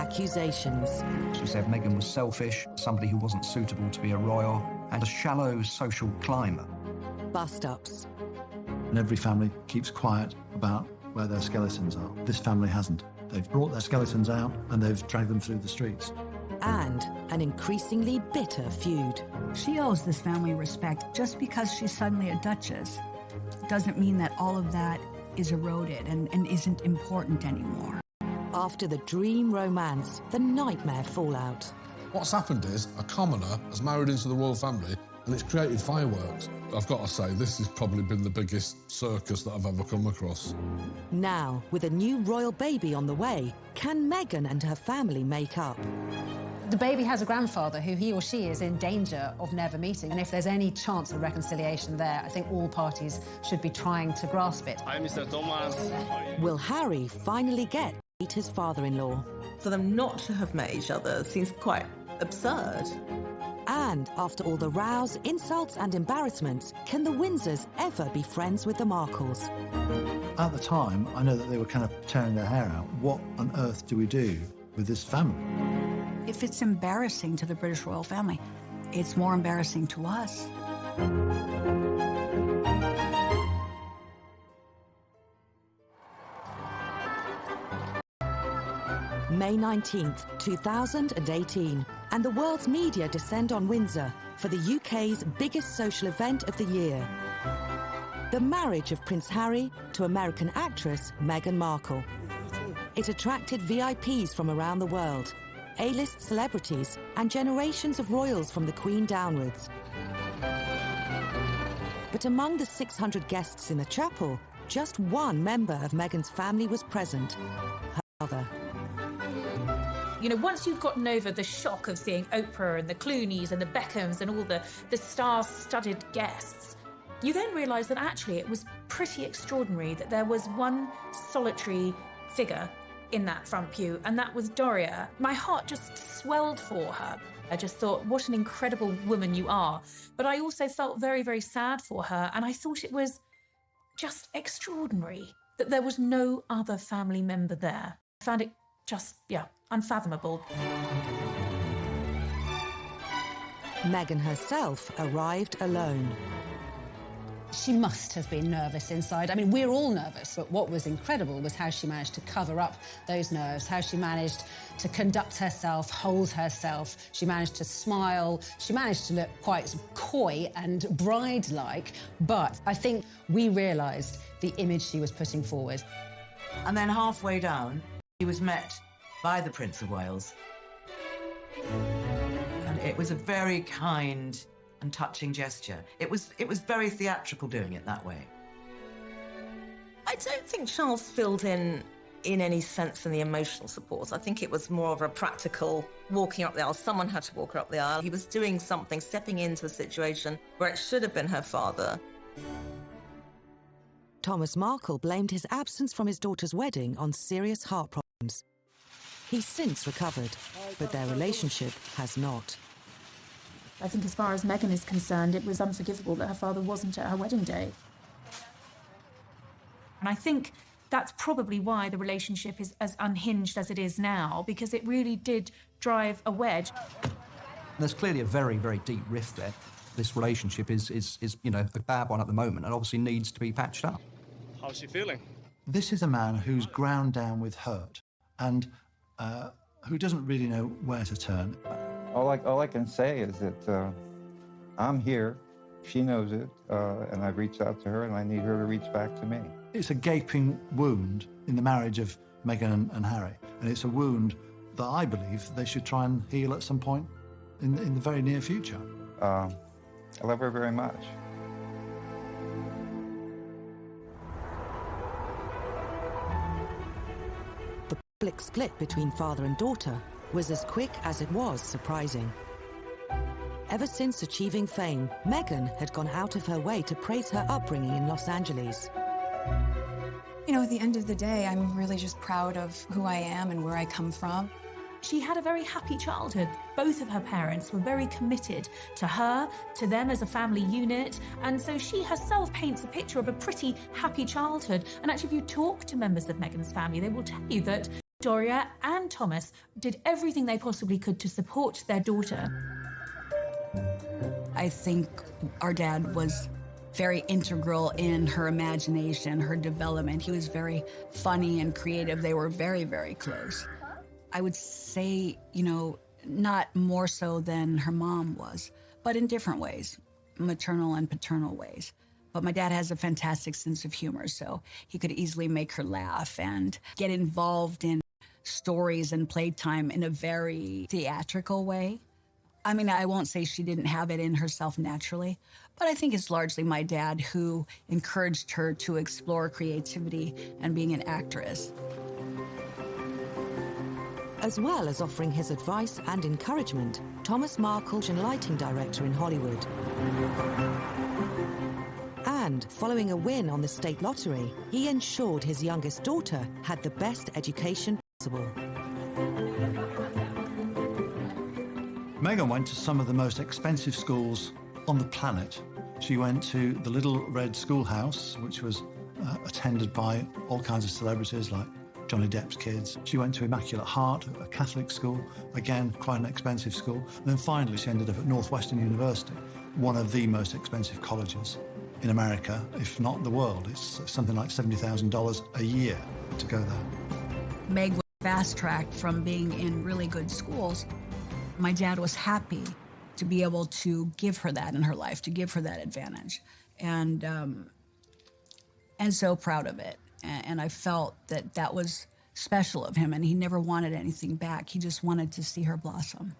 accusations. She said Meghan was selfish, somebody who wasn't suitable to be a royal, and a shallow social climber. Bust-ups. And every family keeps quiet about where their skeletons are. This family hasn't. They've brought their skeletons out and they've dragged them through the streets. And an increasingly bitter feud. She owes this family respect. Just because she's suddenly a duchess doesn't mean that all of that is eroded and isn't important anymore. After the dream romance, the nightmare fallout. What's happened is a commoner has married into the royal family and it's created fireworks. I've got to say, this has probably been the biggest circus that I've ever come across. Now, with a new royal baby on the way, can Meghan and her family make up? The baby has a grandfather who he or she is in danger of never meeting, and if there's any chance of reconciliation there, I think all parties should be trying to grasp it. Hi, Mr. Thomas. Will Harry finally get to meet his father-in-law? For them not to have met each other seems quite absurd. And after all the rows, insults and embarrassments, can the Windsors ever be friends with the Markles? At the time, I know that they were kind of tearing their hair out. What on earth do we do with this family? If it's embarrassing to the British royal family, it's more embarrassing to us. May 19th, 2018, and the world's media descend on Windsor for the UK's biggest social event of the year. The marriage of Prince Harry to American actress Meghan Markle. It attracted VIPs from around the world, A-list celebrities, and generations of royals from the Queen downwards. But among the 600 guests in the chapel, just one member of Meghan's family was present, her mother. You know, once you've gotten over the shock of seeing Oprah and the Clooneys and the Beckhams and all the star-studded guests, you then realise that actually it was pretty extraordinary that there was one solitary figure in that front pew, and that was Doria. My heart just swelled for her. I just thought, what an incredible woman you are. But I also felt very, very sad for her, and I thought it was just extraordinary that there was no other family member there. I found it just, unfathomable. Meghan herself arrived alone. She must have been nervous inside. I mean, we're all nervous, but what was incredible was how she managed to cover up those nerves, how she managed to conduct herself, hold herself. She managed to smile. She managed to look quite coy and bride-like, but I think we realised the image she was putting forward. And then halfway down, he was met by the Prince of Wales. And it was a very kind and touching gesture. It was very theatrical doing it that way. I don't think Charles filled in any sense in the emotional support. I think it was more of a practical walking up the aisle. Someone had to walk her up the aisle. He was doing something, stepping into a situation where it should have been her father. Thomas Markle blamed his absence from his daughter's wedding on serious heart problems. He's since recovered, but their relationship has not. I think as far as Meghan is concerned, it was unforgivable that her father wasn't at her wedding day. And I think that's probably why the relationship is as unhinged as it is now, because it really did drive a wedge. There's clearly a very, very deep rift there. This relationship is a bad one at the moment and obviously needs to be patched up. How's she feeling? This is a man who's ground down with hurt and who doesn't really know where to turn. All I can say is that I'm here, she knows it, and I've reached out to her, and I need her to reach back to me. It's a gaping wound in the marriage of Meghan and Harry, and it's a wound that I believe they should try and heal at some point in the very near future. I love her very much. The public split between father and daughter was as quick as it was surprising. Ever since achieving fame, Meghan had gone out of her way to praise her upbringing in Los Angeles. You know, at the end of the day, I'm really just proud of who I am and where I come from. She had a very happy childhood. Both of her parents were very committed to her, to them as a family unit, and so she herself paints a picture of a pretty happy childhood. And actually, if you talk to members of Meghan's family, they will tell you that Doria and Thomas did everything they possibly could to support their daughter. I think our dad was very integral in her imagination, her development. He was very funny and creative. They were very, very close. I would say, you know, not more so than her mom was, but in different ways, maternal and paternal ways. But my dad has a fantastic sense of humor, so he could easily make her laugh and get involved in stories and playtime in a very theatrical way. I mean, I won't say she didn't have it in herself naturally, but I think it's largely my dad who encouraged her to explore creativity and being an actress. As well as offering his advice and encouragement, Thomas Markles, a lighting director in Hollywood. And following a win on the state lottery, he ensured his youngest daughter had the best education possible. Meghan went to some of the most expensive schools on the planet. She went to the Little Red Schoolhouse, which was attended by all kinds of celebrities like Johnny Depp's kids. She went to Immaculate Heart, a Catholic school, again, quite an expensive school. And then finally, she ended up at Northwestern University, one of the most expensive colleges in America, if not the world. It's something like $70,000 a year to go there. Meg was fast-tracked from being in really good schools. My dad was happy to be able to give her that in her life, to give her that advantage, and so proud of it. And I felt that that was special of him, and he never wanted anything back. He just wanted to see her blossom.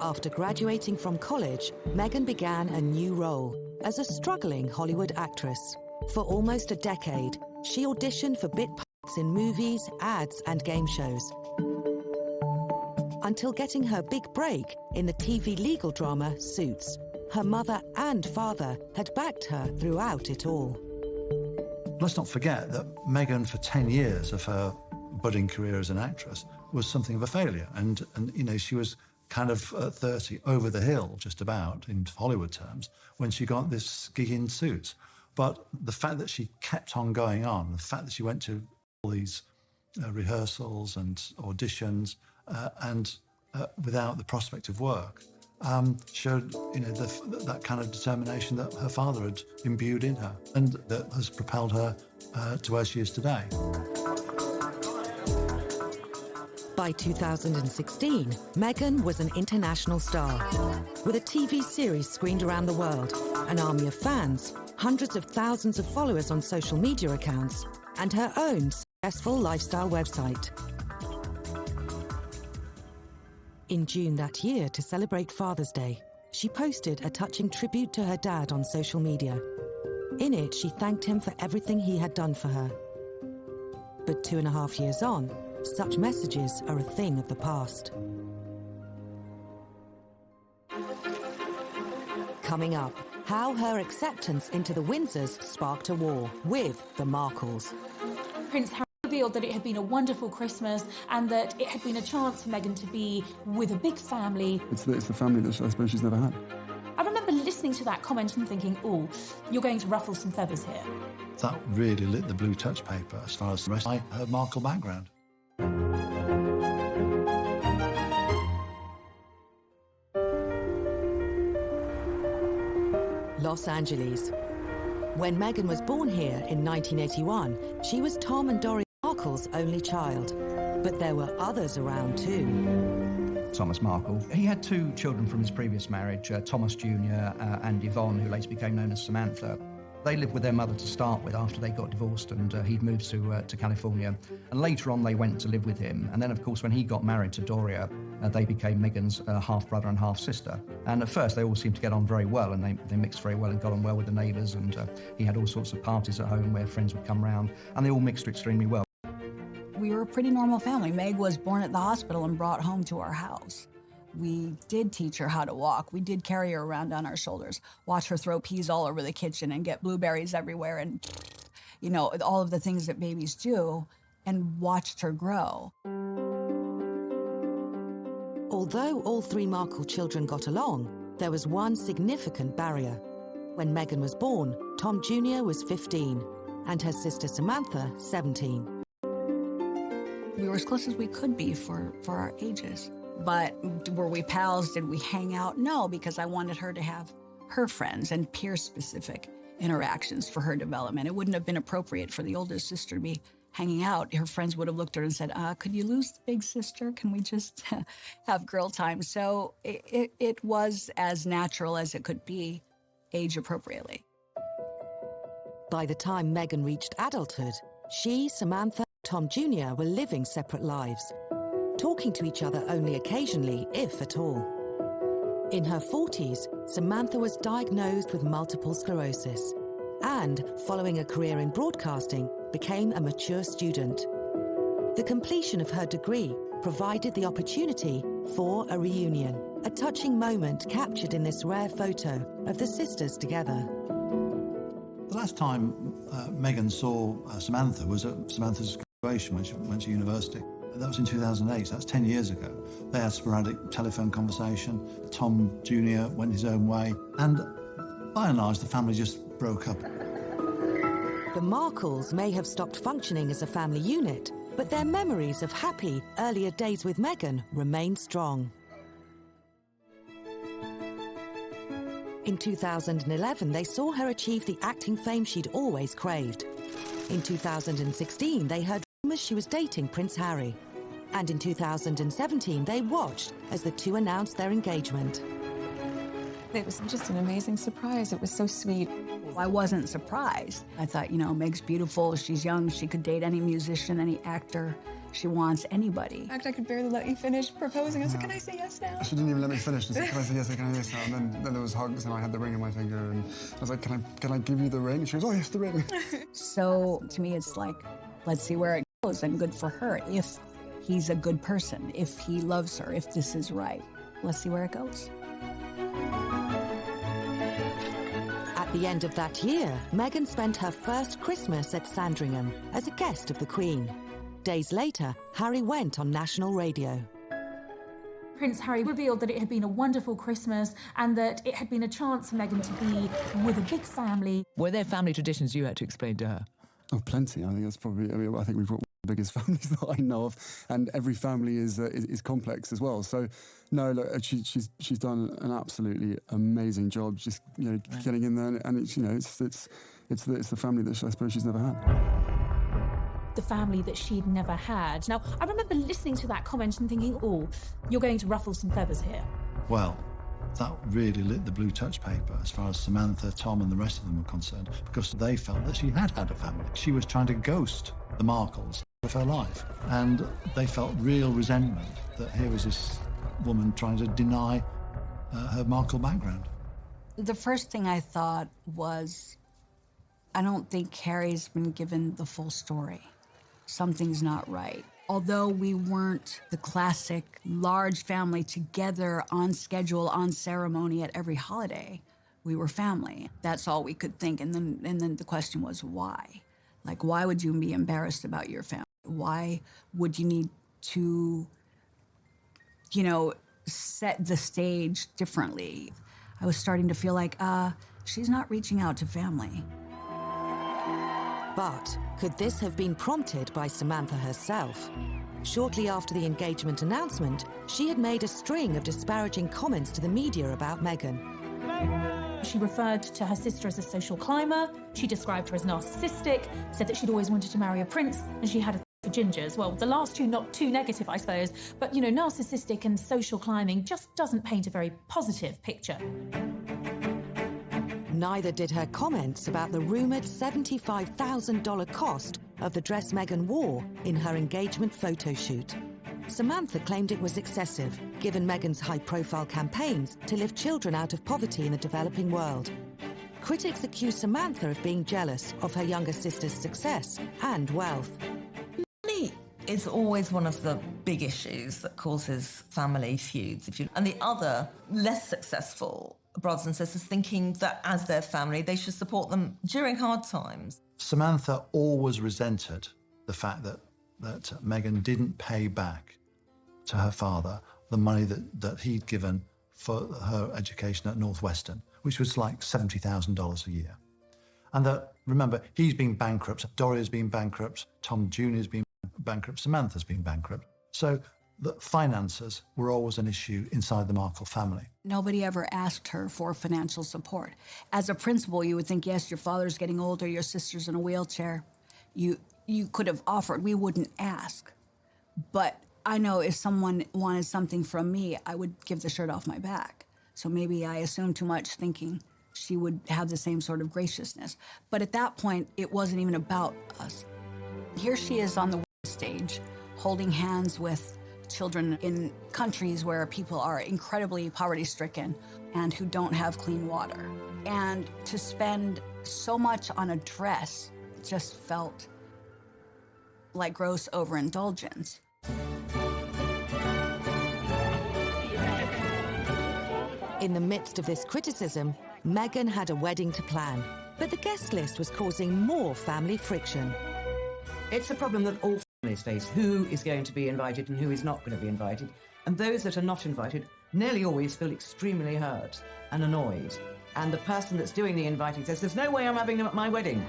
After graduating from college, Meghan began a new role as a struggling Hollywood actress. For almost a decade, she auditioned for bit parts in movies, ads, and game shows, until getting her big break in the TV legal drama Suits. Her mother and father had backed her throughout it all. Let's not forget that Meghan, for 10 years of her budding career as an actress, was something of a failure. And you know, she was kind of at 30, over the hill, just about, in Hollywood terms, when she got this gig in Suits. But the fact that she kept on going on, the fact that she went to all these rehearsals and auditions, and without the prospect of work, showed, you know, that kind of determination that her father had imbued in her, and that has propelled her to where she is today. By 2016, Meghan was an international star, with a TV series screened around the world, an army of fans, hundreds of thousands of followers on social media accounts, and her own successful lifestyle website. In June that year, to celebrate Father's Day, she posted a touching tribute to her dad on social media. In it, she thanked him for everything he had done for her. But 2.5 years on, such messages are a thing of the past. Coming up, how her acceptance into the Windsors sparked a war with the Markles. Prince Harry revealed that it had been a wonderful Christmas and that it had been a chance for Meghan to be with a big family. It's the family that I suppose she's never had. I remember listening to that comment and thinking, oh, you're going to ruffle some feathers here. That really lit the blue touch paper as far as the rest of her Markle background. Los Angeles. When Meghan was born here in 1981, she was Tom and Doria Markle's only child. But there were others around too. Thomas Markle. He had 2 children from his previous marriage, Thomas Jr. And Yvonne, who later became known as Samantha. They lived with their mother to start with after they got divorced, and he'd moved to California. And later on, they went to live with him. And then, of course, when he got married to Doria, they became Meghan's half-brother and half-sister. And at first, they all seemed to get on very well, and they mixed very well and got on well with the neighbours. And he had all sorts of parties at home where friends would come round, and they all mixed extremely well. We were a pretty normal family. Meg was born at the hospital and brought home to our house. We did teach her how to walk. We did carry her around on our shoulders, watch her throw peas all over the kitchen and get blueberries everywhere and, you know, all of the things that babies do, and watched her grow. Although all 3 Markle children got along, there was one significant barrier. When Meghan was born, Tom Jr. was 15 and her sister Samantha 17. We were as close as we could be for our ages. But were we pals? Did we hang out? No, because I wanted her to have her friends and peer-specific interactions for her development. It wouldn't have been appropriate for the older sister to be hanging out. Her friends would have looked at her and said, could you lose the big sister? Can we just have girl time? So it was as natural as it could be, age appropriately. By the time Meghan reached adulthood, she, Samantha, Tom Jr. were living separate lives, talking to each other only occasionally, if at all. In her 40s, Samantha was diagnosed with multiple sclerosis and, following a career in broadcasting, became a mature student. The completion of her degree provided the opportunity for a reunion, a touching moment captured in this rare photo of the sisters together. The last time Meghan saw Samantha was at Samantha's graduation when she went to university. That was in 2008, so that's 10 years ago. They had sporadic telephone conversation. Tom Jr. went his own way, and by and large, the family just broke up. The Markles may have stopped functioning as a family unit, but their memories of happy, earlier days with Meghan remain strong. In 2011, they saw her achieve the acting fame she'd always craved. In 2016, they heard rumors she was dating Prince Harry. And in 2017, they watched as the two announced their engagement. It was just an amazing surprise. It was so sweet. I wasn't surprised. I thought, Meg's beautiful, she's young, she could date any musician, any actor. She wants anybody. In fact, I could barely let you finish proposing. I was like, can I say yes now? She didn't even let me finish. She said, can I say yes, can I say yes now? And then there was hugs and I had the ring in my finger and I was like, can I give you the ring? And she goes, oh yes, the ring. So to me, it's like, let's see where it goes, and good for her. If he's a good person, if he loves her, if this is right, let's see where it goes. At the end of that year, Meghan spent her first Christmas at Sandringham as a guest of the Queen. Days later, Harry went on national radio. Prince Harry revealed that it had been a wonderful Christmas and that it had been a chance for Meghan to be with a big family. Were there family traditions you had to explain to her? Oh, plenty. I think that's probably, I think we've got one of the biggest families that I know of, and every family is complex as well. So, no, look, she's done an absolutely amazing job, just getting in there, and it's the family that I suppose she's never had. The family that she'd never had. Now, I remember listening to that comment and thinking, oh, you're going to ruffle some feathers here. Well, that really lit the blue touch paper as far as Samantha, Tom and the rest of them were concerned, because they felt that she had a family. She was trying to ghost the Markles of her life, and they felt real resentment that here was this woman trying to deny her Markle background. The first thing I thought was, I don't think Harry's been given the full story. Something's not right. Although we weren't the classic large family together on schedule, on ceremony at every holiday, we were family. That's all we could think. And then the question was why? Like, why would you be embarrassed about your family? Why would you need to, set the stage differently? I was starting to feel like, she's not reaching out to family. But could this have been prompted by Samantha herself? Shortly after the engagement announcement, she had made a string of disparaging comments to the media about Meghan. She referred to her sister as a social climber, she described her as narcissistic, said that she'd always wanted to marry a prince, and she had a for gingers. Well, the last two not too negative, I suppose, but narcissistic and social climbing just doesn't paint a very positive picture. Neither did her comments about the rumoured $75,000 cost of the dress Meghan wore in her engagement photo shoot. Samantha claimed it was excessive, given Meghan's high-profile campaigns to lift children out of poverty in the developing world. Critics accused Samantha of being jealous of her younger sister's success and wealth. Money is always one of the big issues that causes family feuds. And the other, less successful brothers and sisters thinking that as their family, they should support them during hard times. Samantha always resented the fact that Meghan didn't pay back to her father the money that he'd given for her education at Northwestern, which was like $70,000 a year. And that, remember, he's been bankrupt, Doria's been bankrupt, Tom Jr.'s been bankrupt, Samantha's been bankrupt. So the finances were always an issue inside the Markle family. Nobody ever asked her for financial support. As a principal, you would think, yes, your father's getting older, your sister's in a wheelchair. You could have offered. We wouldn't ask. But I know if someone wanted something from me, I would give the shirt off my back. So maybe I assumed too much, thinking she would have the same sort of graciousness. But at that point, it wasn't even about us. Here she is on the stage, holding hands with children in countries where people are incredibly poverty-stricken and who don't have clean water. And to spend so much on a dress just felt like gross overindulgence. In the midst of this criticism, Meghan had a wedding to plan, but the guest list was causing more family friction. It's a problem that all families face. Who is going to be invited and who is not going to be invited? And those that are not invited nearly always feel extremely hurt and annoyed. And the person that's doing the inviting says, there's no way I'm having them at my wedding.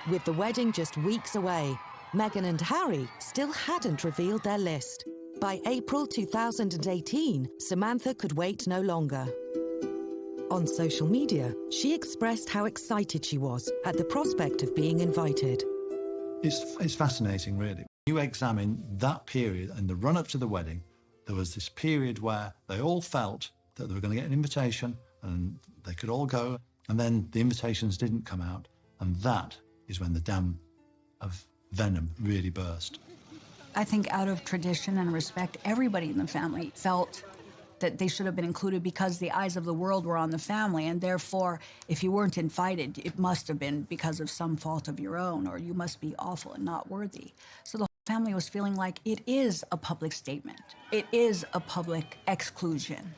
With the wedding just weeks away, Meghan and Harry still hadn't revealed their list. By April 2018, Samantha could wait no longer. On social media, she expressed how excited she was at the prospect of being invited. It's fascinating, really. You examine that period and the run-up to the wedding, there was this period where they all felt that they were going to get an invitation and they could all go, and then the invitations didn't come out, and that is when the dam of venom really burst. I think out of tradition and respect, everybody in the family felt that they should have been included because the eyes of the world were on the family, and therefore, if you weren't invited, it must have been because of some fault of your own, or you must be awful and not worthy. So the whole family was feeling like it is a public statement. It is a public exclusion.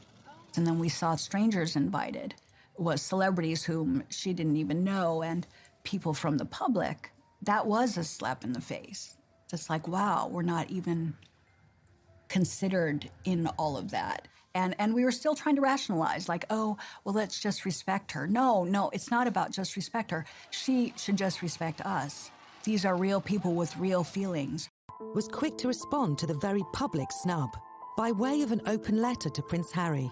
And then we saw strangers invited. It was celebrities whom she didn't even know, and people from the public. That was a slap in the face. Just like, wow, we're not even considered in all of that. And we were still trying to rationalize, like, oh, well, let's just respect her. No, it's not about just respect her. She should just respect us. These are real people with real feelings. Was quick to respond to the very public snub by way of an open letter to Prince Harry.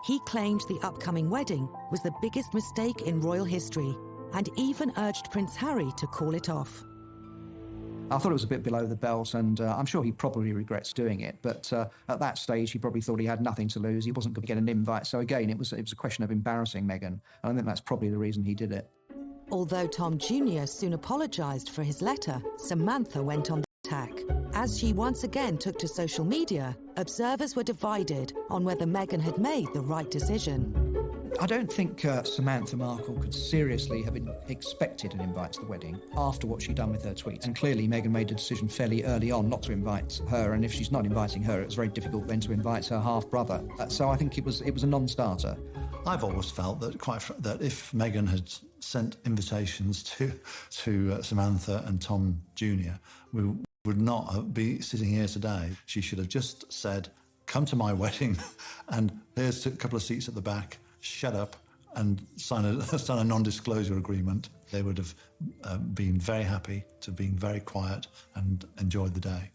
He claimed the upcoming wedding was the biggest mistake in royal history and even urged Prince Harry to call it off. I thought it was a bit below the belt, and I'm sure he probably regrets doing it. But at that stage, he probably thought he had nothing to lose. He wasn't going to get an invite. So again, it was a question of embarrassing Meghan. And I think that's probably the reason he did it. Although Tom Jr. soon apologised for his letter, Samantha went on the attack. As she once again took to social media, observers were divided on whether Meghan had made the right decision. I don't think Samantha Markle could seriously have expected an invite to the wedding after what she'd done with her tweets. And clearly, Meghan made a decision fairly early on not to invite her. And if she's not inviting her, it was very difficult then to invite her half-brother. So I think it was a non-starter. I've always felt that that if Meghan had sent invitations to Samantha and Tom Jr., we would not be sitting here today. She should have just said, come to my wedding, and here's a couple of seats at the back. Shut up and sign a non-disclosure agreement. They would have been very happy to have been very quiet and enjoyed the day.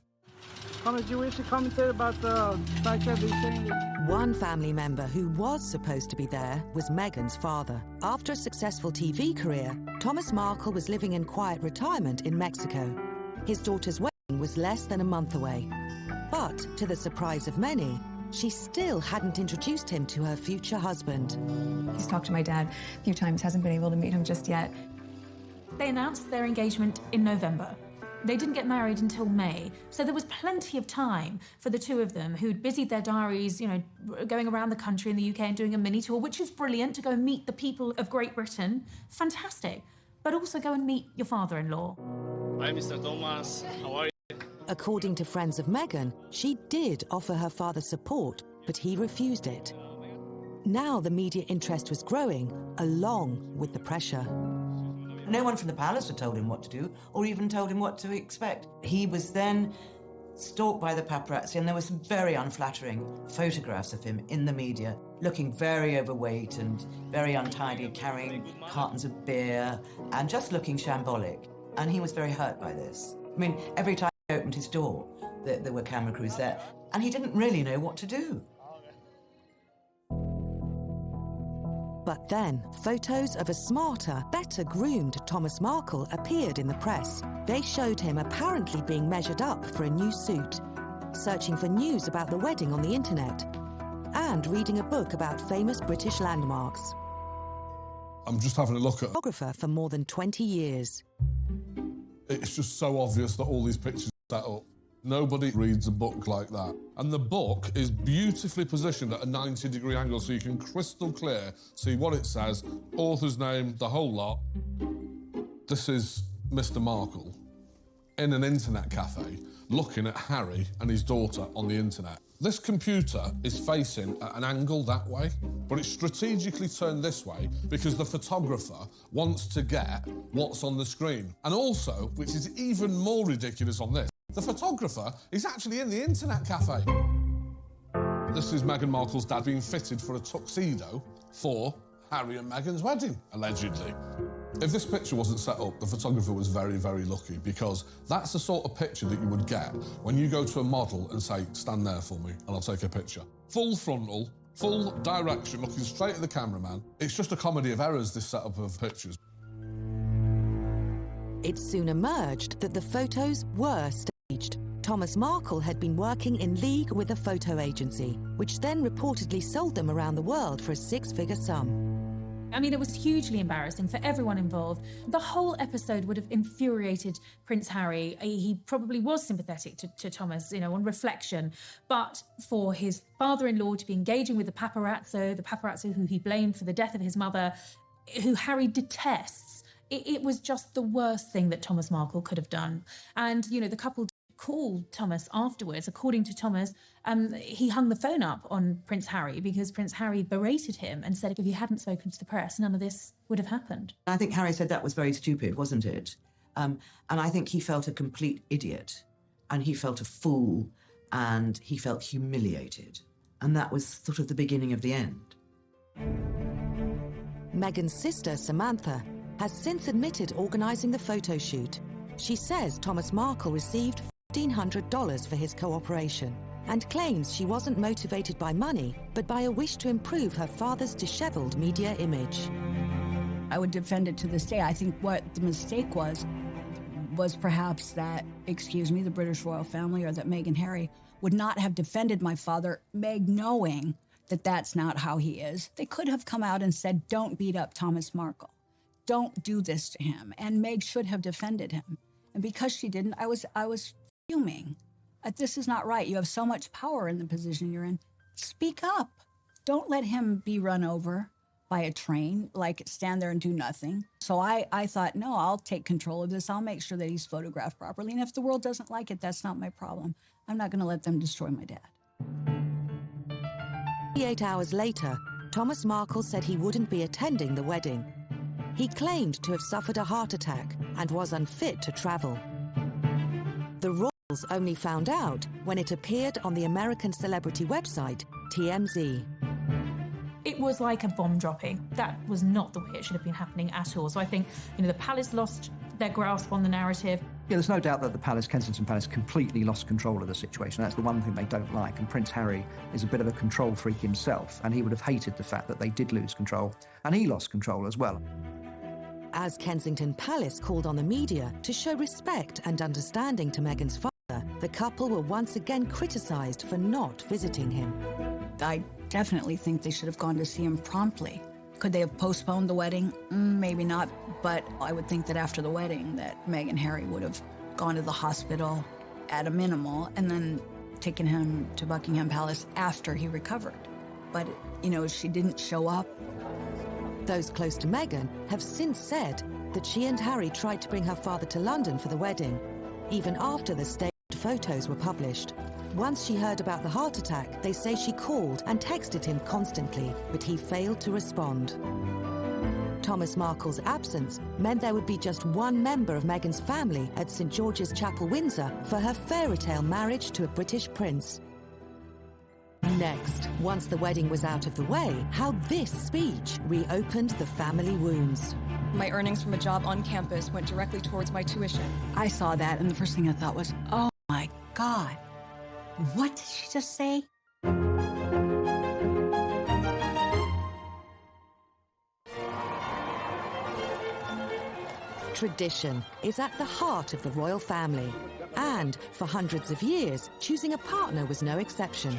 Connor, do you wish to commentate about the fact that they're saying that... One family member who was supposed to be there was Meghan's father. After a successful TV career, Thomas Markle was living in quiet retirement in Mexico. His daughter's wedding was less than a month away. But, to the surprise of many, she still hadn't introduced him to her future husband. He's talked to my dad a few times, hasn't been able to meet him just yet. They announced their engagement in November. They didn't get married until May, so there was plenty of time for the two of them who'd busied their diaries, going around the country in the UK and doing a mini tour, which is brilliant, to go and meet the people of Great Britain. Fantastic. But also go and meet your father-in-law. Hi, Mr. Thomas. How are you? According to friends of Meghan, she did offer her father support, but he refused it. Now the media interest was growing, along with the pressure. No one from the palace had told him what to do, or even told him what to expect. He was then stalked by the paparazzi, and there were some very unflattering photographs of him in the media, looking very overweight and very untidy, carrying cartons of beer, and just looking shambolic. And he was very hurt by this. I mean, every time he opened his door, there were camera crews there, and he didn't really know what to do. But then, photos of a smarter, better groomed Thomas Markle appeared in the press. They showed him apparently being measured up for a new suit, searching for news about the wedding on the internet, and reading a book about famous British landmarks. I'm just having a look at... Photographer for more than 20 years. It's just so obvious that all these pictures are set up. Nobody reads a book like that. And the book is beautifully positioned at a 90-degree angle so you can crystal clear see what it says, author's name, the whole lot. This is Mr. Markle in an internet cafe looking at Harry and his daughter on the internet. This computer is facing at an angle that way, but it's strategically turned this way because the photographer wants to get what's on the screen. And also, which is even more ridiculous on this, the photographer is actually in the internet cafe. This is Meghan Markle's dad being fitted for a tuxedo for Harry and Meghan's wedding, allegedly. If this picture wasn't set up, the photographer was very, very lucky, because that's the sort of picture that you would get when you go to a model and say, stand there for me and I'll take a picture. Full frontal, full direction, looking straight at the cameraman. It's just a comedy of errors, this setup of pictures. It soon emerged that the photos were staged. Thomas Markle had been working in league with a photo agency, which then reportedly sold them around the world for a six-figure sum. I mean, it was hugely embarrassing for everyone involved. The whole episode would have infuriated Prince Harry. He probably was sympathetic to Thomas, you know, on reflection. But for his father-in-law to be engaging with the paparazzo who he blamed for the death of his mother, who Harry detests, it was just the worst thing that Thomas Markle could have done. And, you know, the couple called Thomas afterwards. According to Thomas, he hung the phone up on Prince Harry because Prince Harry berated him and said if he hadn't spoken to the press, none of this would have happened. I think Harry said that was very stupid, wasn't it? And I think he felt a complete idiot, and he felt a fool, and he felt humiliated. And that was sort of the beginning of the end. Meghan's sister, Samantha, has since admitted organising the photo shoot. She says Thomas Markle received $1,500 for his cooperation and claims she wasn't motivated by money, but by a wish to improve her father's dishevelled media image. I would defend it to this day. I think what the mistake was perhaps that, the British royal family, or that Meghan and Harry would not have defended my father, Meg knowing that that's not how he is. They could have come out and said, don't beat up Thomas Markle. Don't do this to him. And Meg should have defended him. And because she didn't, I was fuming. This is not right. You have so much power in the position you're in. Speak up. Don't let him be run over by a train, like stand there and do nothing. So I thought, no, I'll take control of this. I'll make sure that he's photographed properly. And if the world doesn't like it, that's not my problem. I'm not going to let them destroy my dad. 48 hours later, Thomas Markle said he wouldn't be attending the wedding. He claimed to have suffered a heart attack and was unfit to travel. The royals only found out when it appeared on the American celebrity website, TMZ. It was like a bomb dropping. That was not the way it should have been happening at all. So I think, you know, the palace lost their grasp on the narrative. Yeah, there's no doubt that the palace, Kensington Palace, completely lost control of the situation. That's the one thing they don't like. And Prince Harry is a bit of a control freak himself, and he would have hated the fact that they did lose control, and he lost control as well. As Kensington Palace called on the media to show respect and understanding to Meghan's father, the couple were once again criticised for not visiting him. I definitely think they should have gone to see him promptly. Could they have postponed the wedding? Maybe not, but I would think that after the wedding that Meghan and Harry would have gone to the hospital at a minimal and then taken him to Buckingham Palace after he recovered. But, you know, she didn't show up. Those close to Meghan have since said that she and Harry tried to bring her father to London for the wedding, even after the staged photos were published. Once she heard about the heart attack, they say she called and texted him constantly, but he failed to respond. Thomas Markle's absence meant there would be just one member of Meghan's family at St George's Chapel, Windsor, for her fairy-tale marriage to a British prince. Next, once the wedding was out of the way, how this speech reopened the family wounds. My earnings from a job on campus went directly towards my tuition. I saw that, and the first thing I thought was, oh my God, what did she just say? Tradition is at the heart of the royal family. And for hundreds of years, choosing a partner was no exception.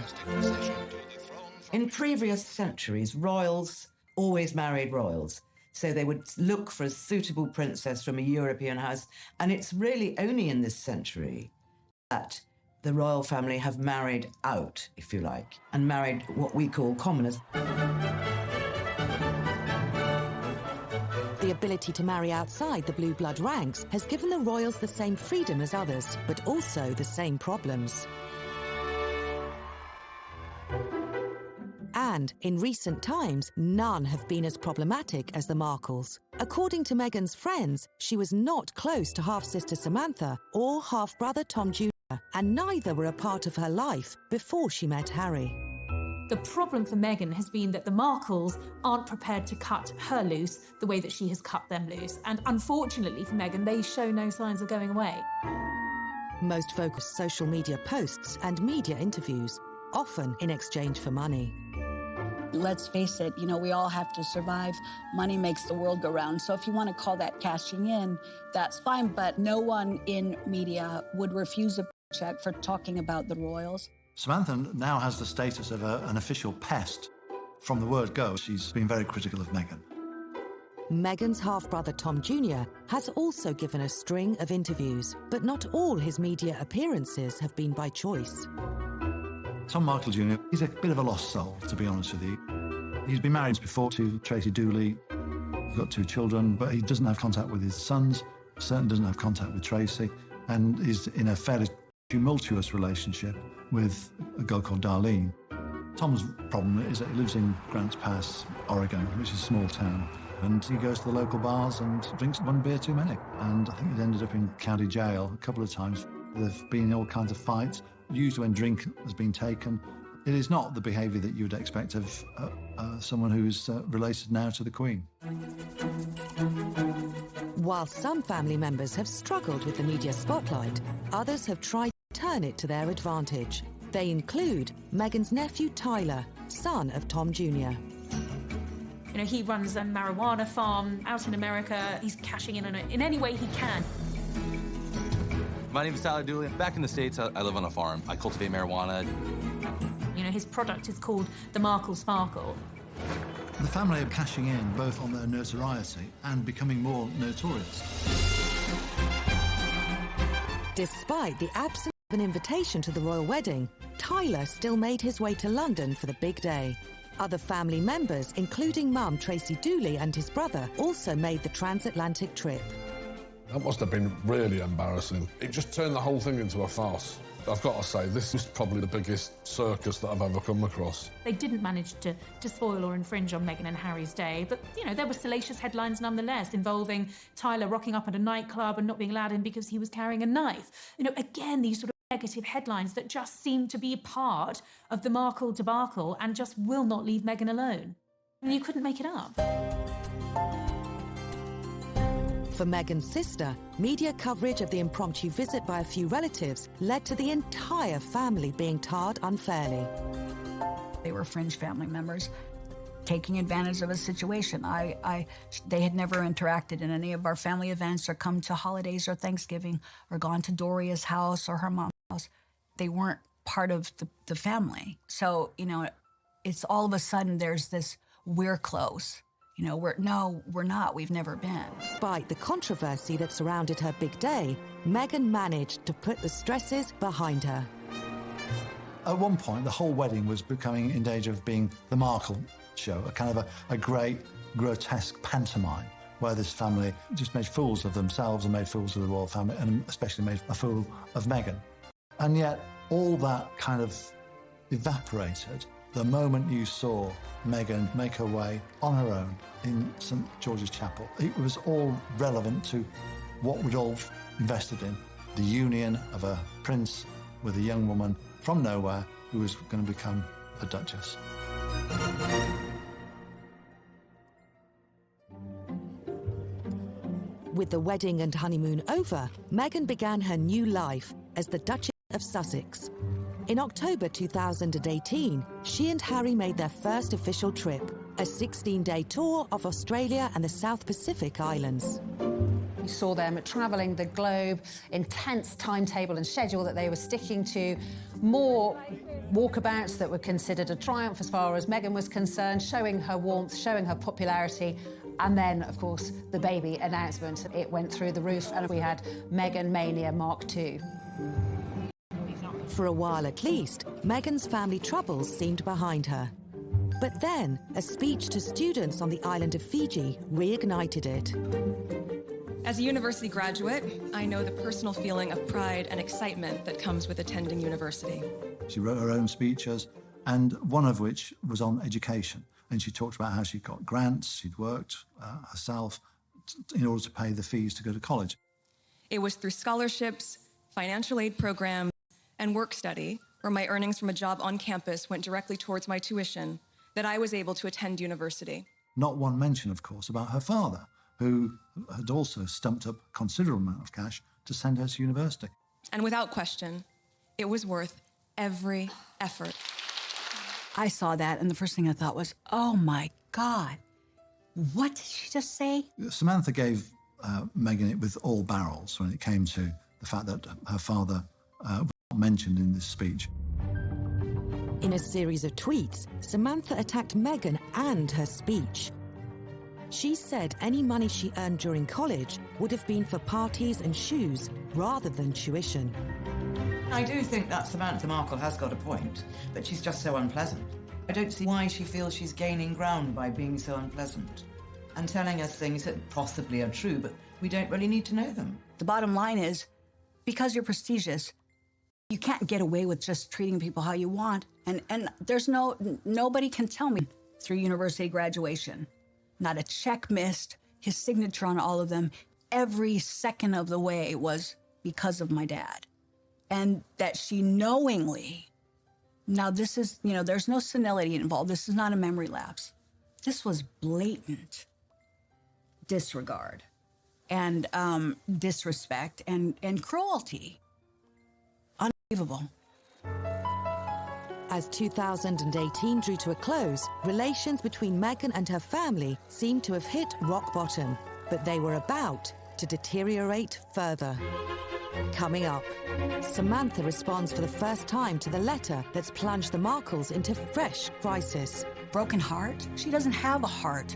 In previous centuries, royals always married royals. So they would look for a suitable princess from a European house. And it's really only in this century that the royal family have married out, if you like, and married what we call commoners. The ability to marry outside the blue blood ranks has given the royals the same freedom as others, but also the same problems. And in recent times, none have been as problematic as the Markles. According to Meghan's friends, she was not close to half-sister Samantha or half-brother Tom Jr., and neither were a part of her life before she met Harry. The problem for Meghan has been that the Markles aren't prepared to cut her loose the way that she has cut them loose. And unfortunately for Meghan, they show no signs of going away. Most focus social media posts and media interviews, often in exchange for money. Let's face it, we all have to survive. Money makes the world go round. So if you want to call that cashing in, that's fine. But no one in media would refuse a check for talking about the royals. Samantha now has the status of an official pest. From the word go, she's been very critical of Meghan. Meghan's half-brother Tom Jr. has also given a string of interviews, but not all his media appearances have been by choice. Tom Markle Jr., he's a bit of a lost soul, to be honest with you. He's been married before to Tracy Dooley. He's got 2 children, but he doesn't have contact with his sons, certainly doesn't have contact with Tracy, and is in a fairly tumultuous relationship with a girl called Darlene. Tom's problem is that he lives in Grants Pass, Oregon, which is a small town, and he goes to the local bars and drinks one beer too many. And I think he's ended up in county jail a couple of times. There have been all kinds of fights, usually when drink has been taken. It is not the behaviour that you would expect of someone who's related now to the Queen. While some family members have struggled with the media spotlight, others have tried to turn it to their advantage. They include Meghan's nephew Tyler, son of Tom Jr. He runs a marijuana farm out in America. He's cashing in on it in any way he can. My name is Tyler Dooley. Back in the States, I live on a farm. I cultivate marijuana. His product is called the Markles Sparkle. The family are cashing in both on their notoriety and becoming more notorious. Despite the absence of an invitation to the royal wedding, Tyler still made his way to London for the big day. Other family members, including mum Tracy Dooley and his brother, also made the transatlantic trip. That must have been really embarrassing. It just turned the whole thing into a farce. I've got to say, this is probably the biggest circus that I've ever come across. They didn't manage to spoil or infringe on Meghan and Harry's day, but, there were salacious headlines nonetheless involving Tyler rocking up at a nightclub and not being allowed in because he was carrying a knife. Again, these sort of negative headlines that just seem to be part of the Markle debacle and just will not leave Meghan alone. You couldn't make it up. For Meghan's sister, media coverage of the impromptu visit by a few relatives led to the entire family being tarred unfairly. They were fringe family members taking advantage of a situation. They had never interacted in any of our family events or come to holidays or Thanksgiving or gone to Doria's house or her mom's house. They weren't part of the family. So, it's all of a sudden there's this, we're close. We're not. We've never been. Despite the controversy that surrounded her big day, Meghan managed to put the stresses behind her. At one point, the whole wedding was becoming in danger of being the Markle show, a kind of a great, grotesque pantomime, where this family just made fools of themselves and made fools of the royal family, and especially made a fool of Meghan. And yet, all that kind of evaporated The moment you saw Meghan make her way on her own in St George's Chapel, it was all relevant to what we'd all invested in, the union of a prince with a young woman from nowhere who was going to become a duchess. With the wedding and honeymoon over, Meghan began her new life as the Duchess of Sussex. In October 2018, she and Harry made their first official trip, a 16-day tour of Australia and the South Pacific Islands. We saw them travelling the globe, intense timetable and schedule that they were sticking to, more walkabouts that were considered a triumph as far as Meghan was concerned, showing her warmth, showing her popularity, and then, of course, the baby announcement. It went through the roof, and we had Meghan Mania Mark II. For a while at least, Meghan's family troubles seemed behind her. But then, a speech to students on the island of Fiji reignited it. As a university graduate, I know the personal feeling of pride and excitement that comes with attending university. She wrote her own speeches, and one of which was on education. And she talked about how she'd got grants, she'd worked herself in order to pay the fees to go to college. It was through scholarships, financial aid programs, and work study, where my earnings from a job on campus went directly towards my tuition, that I was able to attend university. Not one mention, of course, about her father, who had also stumped up a considerable amount of cash to send her to university. And without question, it was worth every effort. I saw that, and the first thing I thought was, oh my God, what did she just say? Samantha gave Meghan it with all barrels when it came to the fact that her father was not mentioned in this speech. In a series of tweets, Samantha attacked Meghan and her speech. She said any money she earned during college would have been for parties and shoes rather than tuition. I do think that Samantha Markle has got a point, but she's just so unpleasant. I don't see why she feels she's gaining ground by being so unpleasant and telling us things that possibly are true, but we don't really need to know them. The bottom line is, because you're prestigious, you can't get away with just treating people how you want. And there's nobody can tell me through university graduation. Not a check missed, his signature on all of them. Every second of the way was because of my dad. And that she knowingly, now this is, there's no senility involved. This is not a memory lapse. This was blatant disregard and disrespect and cruelty. Unbelievable. As 2018 drew to a close, relations between Meghan and her family seemed to have hit rock bottom, but they were about to deteriorate further. Coming up, Samantha responds for the first time to the letter that's plunged the Markles into fresh crisis. Broken heart? She doesn't have a heart.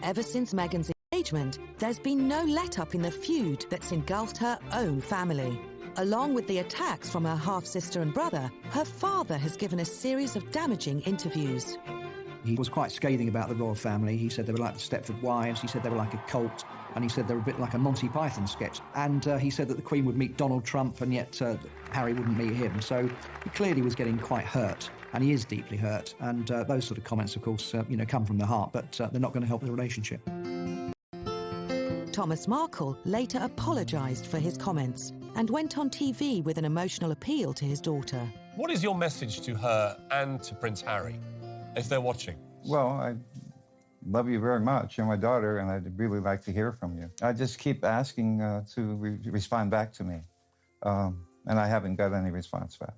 Ever since Meghan's engagement, there's been no let-up in the feud that's engulfed her own family. Along with the attacks from her half-sister and brother, her father has given a series of damaging interviews. He was quite scathing about the royal family. He said they were like the Stepford Wives. He said they were like a cult. And he said they were a bit like a Monty Python sketch. And he said that the Queen would meet Donald Trump and yet Harry wouldn't meet him. So he clearly was getting quite hurt. And he is deeply hurt. And those sort of comments, of course, come from the heart. But they're not going to help the relationship. Thomas Markle later apologised for his comments and went on TV with an emotional appeal to his daughter. What is your message to her and to Prince Harry, if they're watching? Well, I love you very much. You're my daughter, and I'd really like to hear from you. I just keep asking to respond back to me, and I haven't got any response back.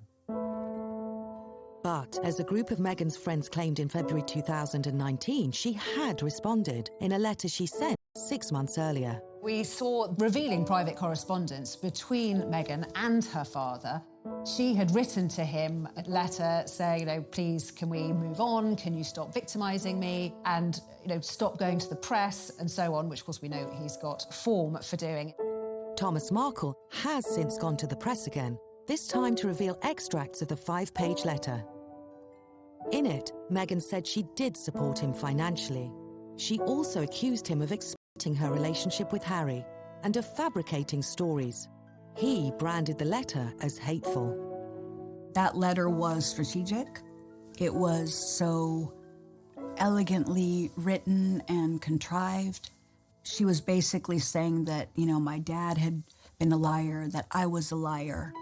But, as a group of Meghan's friends claimed in February 2019, she had responded in a letter she sent 6 months earlier. We saw revealing private correspondence between Meghan and her father. She had written to him a letter saying, please, can we move on? Can you stop victimising me? And, stop going to the press and so on, which, of course, we know he's got form for doing. Thomas Markle has since gone to the press again, this time to reveal extracts of the 5-page letter. In it, Meghan said she did support him financially. She also accused him of exploiting her relationship with Harry and of fabricating stories. He branded the letter as hateful. That letter was strategic. It was so elegantly written and contrived. She was basically saying that, you know, my dad had been a liar, that I was a liar.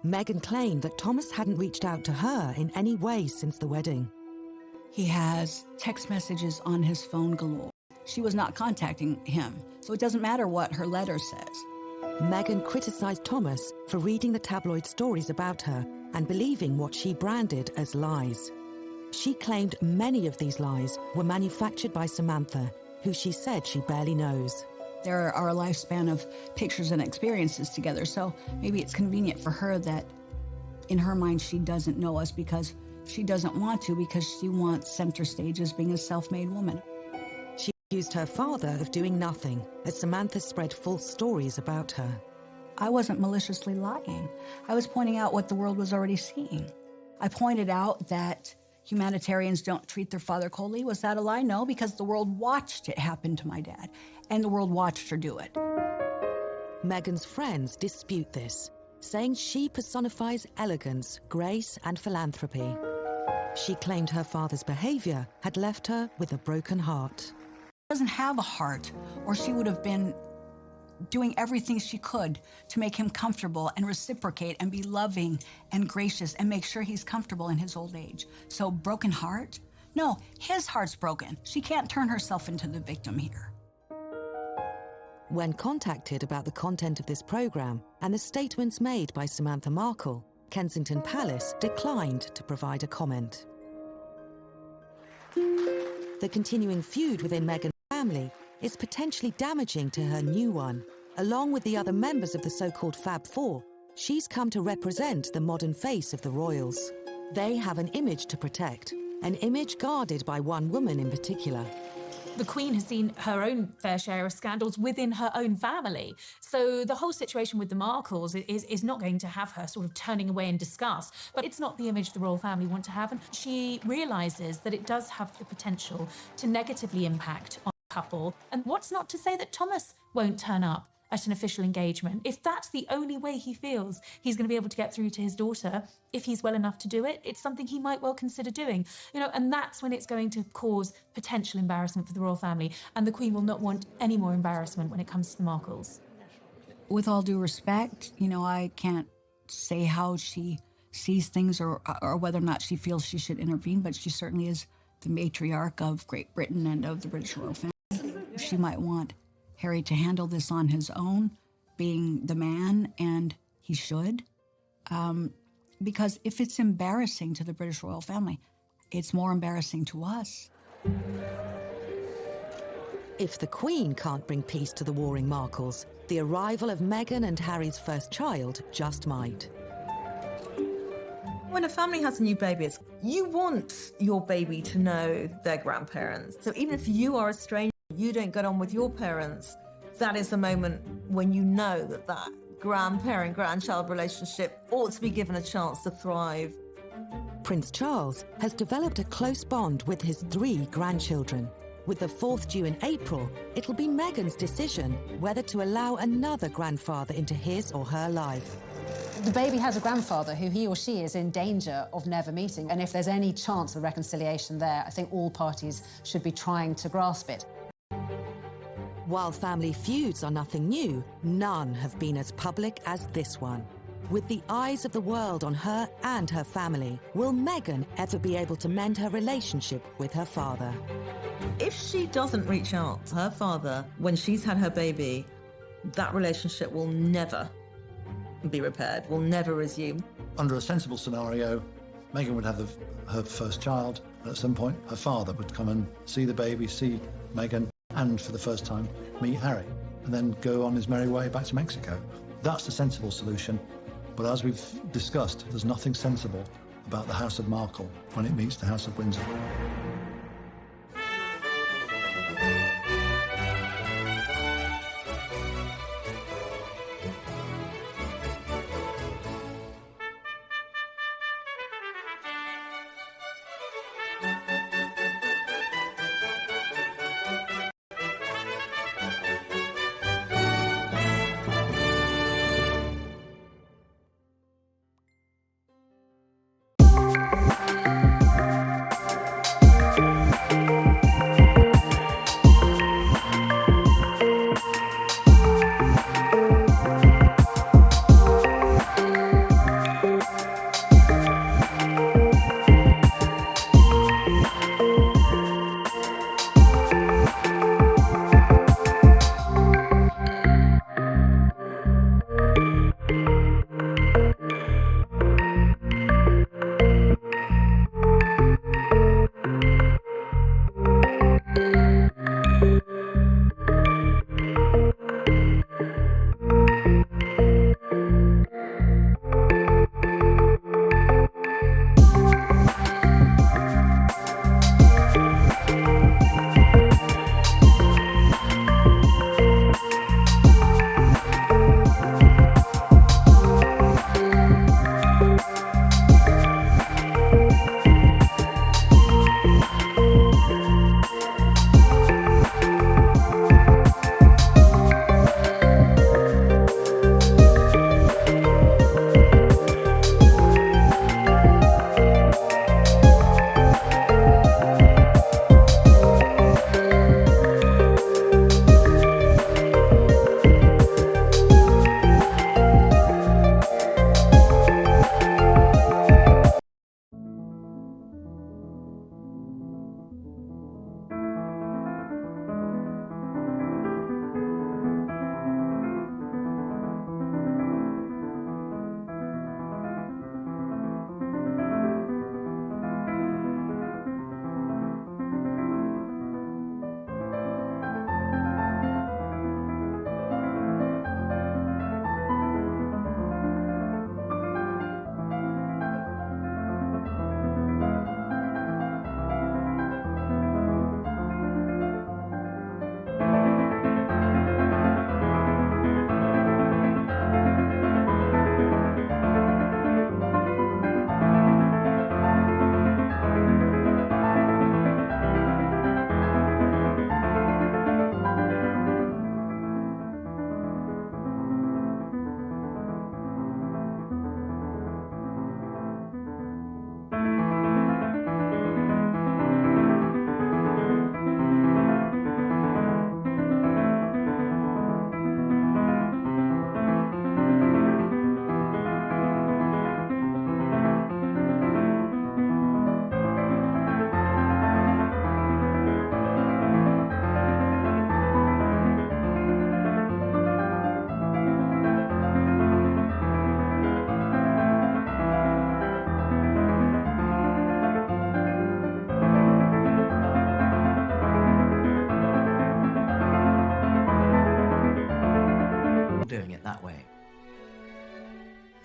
Meghan claimed that Thomas hadn't reached out to her in any way since the wedding. He has text messages on his phone galore. She was not contacting him, so it doesn't matter what her letter says. Meghan criticised Thomas for reading the tabloid stories about her and believing what she branded as lies. She claimed many of these lies were manufactured by Samantha, who she said she barely knows. There are a lifespan of pictures and experiences together, so maybe it's convenient for her that in her mind she doesn't know us because she doesn't want to, because she wants center stage as being a self-made woman. She accused her father of doing nothing as Samantha spread false stories about her. I wasn't maliciously lying. I was pointing out what the world was already seeing. I pointed out that humanitarians don't treat their father coldly. Was that a lie? No, because the world watched it happen to my dad, and the world watched her do it. Meghan's friends dispute this, saying she personifies elegance, grace, and philanthropy. She claimed her father's behavior had left her with a broken heart. She doesn't have a heart, or she would have been doing everything she could to make him comfortable and reciprocate and be loving and gracious and make sure he's comfortable in his old age. So broken heart? No, his heart's broken. She can't turn herself into the victim here. When contacted about the content of this program and the statements made by Samantha Markle, Kensington Palace declined to provide a comment. The continuing feud within Meghan's family is potentially damaging to her new one. Along with the other members of the so-called Fab Four, she's come to represent the modern face of the royals. They have an image to protect, an image guarded by one woman in particular. The Queen has seen her own fair share of scandals within her own family. So the whole situation with the Markles is not going to have her sort of turning away in disgust. But it's not the image the royal family want to have. And she realises that it does have the potential to negatively impact on the couple. And what's not to say that Thomas won't turn up at an official engagement? If that's the only way he feels he's going to be able to get through to his daughter, if he's well enough to do it, it's something he might well consider doing. You know, and that's when it's going to cause potential embarrassment for the royal family. And the Queen will not want any more embarrassment when it comes to the Markles. With all due respect, you know, I can't say how she sees things or whether or not she feels she should intervene, but she certainly is the matriarch of Great Britain and of the British royal family. She might want Harry to handle this on his own, being the man, and he should. Because if it's embarrassing to the British royal family, it's more embarrassing to us. If the Queen can't bring peace to the warring Markles, the arrival of Meghan and Harry's first child just might. When a family has a new baby, you want your baby to know their grandparents. So even if you are a stranger, you don't get on with your parents, that is the moment when you know that that grandparent-grandchild relationship ought to be given a chance to thrive. Prince Charles has developed a close bond with his 3 grandchildren. With the 4th due in April, it'll be Meghan's decision whether to allow another grandfather into his or her life. The baby has a grandfather who he or she is in danger of never meeting. And if there's any chance of reconciliation there, I think all parties should be trying to grasp it. While family feuds are nothing new, none have been as public as this one. With the eyes of the world on her and her family, will Meghan ever be able to mend her relationship with her father? If she doesn't reach out to her father when she's had her baby, that relationship will never be repaired, will never resume. Under a sensible scenario, Meghan would have her first child, and at some point her father would come and see the baby, see Meghan, and for the first time meet Harry, and then go on his merry way back to Mexico. That's the sensible solution, but as we've discussed, there's nothing sensible about the House of Markle when it meets the House of Windsor. that way.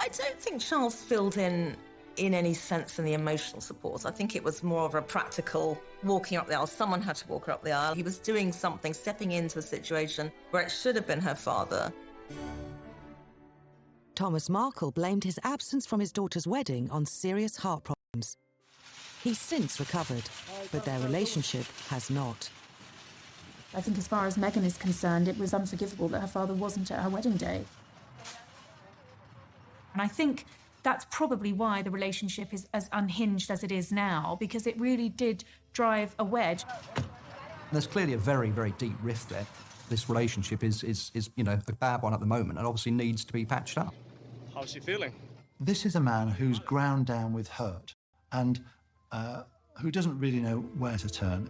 I don't think Charles filled in any sense in the emotional support. I think it was more of a practical walking up the aisle. Someone had to walk her up the aisle. He was doing something, stepping into a situation where it should have been her father. Thomas Markle blamed his absence from his daughter's wedding on serious heart problems. He's since recovered, but their relationship has not. I think as far as Meghan is concerned, it was unforgivable that her father wasn't at her wedding day. And I think that's probably why the relationship is as unhinged as it is now, because it really did drive a wedge. There's clearly a very, very deep rift there. This relationship is you know, a bad one at the moment and obviously needs to be patched up. How's she feeling? This is a man who's ground down with hurt and who doesn't really know where to turn.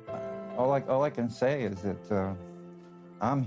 All I can say is that I'm here.